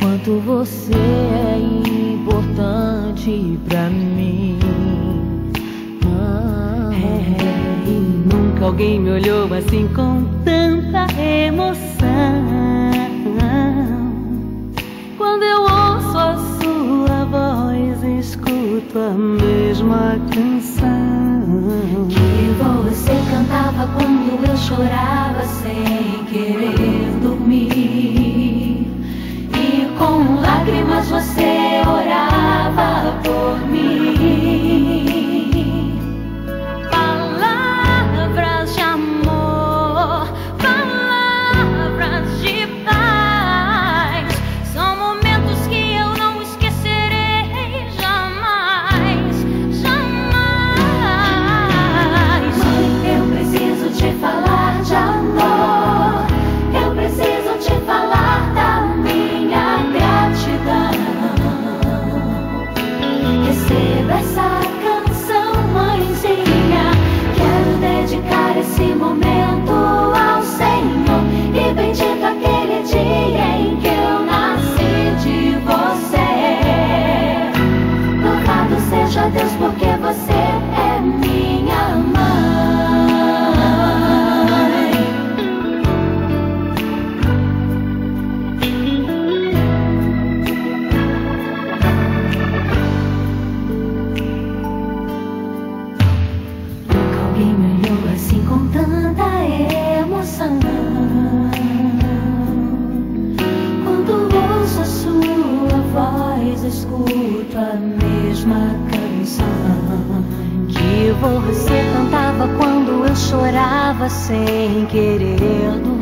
quanto você é importante pra mim. E nunca alguém me olhou assim com tanta emoção. Quando eu ouço a sua voz, escuto a mesma canção que você cantava quando eu chorava sem querer dormir. E com lágrimas você orava por mim. Palavras de amor, palavras de paz, são momentos que eu não esquecerei jamais, jamais. Mãe, eu preciso te falar de amor, eu preciso te falar da minha gratidão. Receba essa canção, mãezinha. Quero dedicar esse momento ao Senhor. E bendito aquele dia em que eu nasci de você. Louvado seja Deus, porque você é minha mãe. Nunca alguém me olhou assim com tanta emoção. Quando ouço a sua voz, escuto a mesma canção que você cantava quando eu chorava sem querer dormir.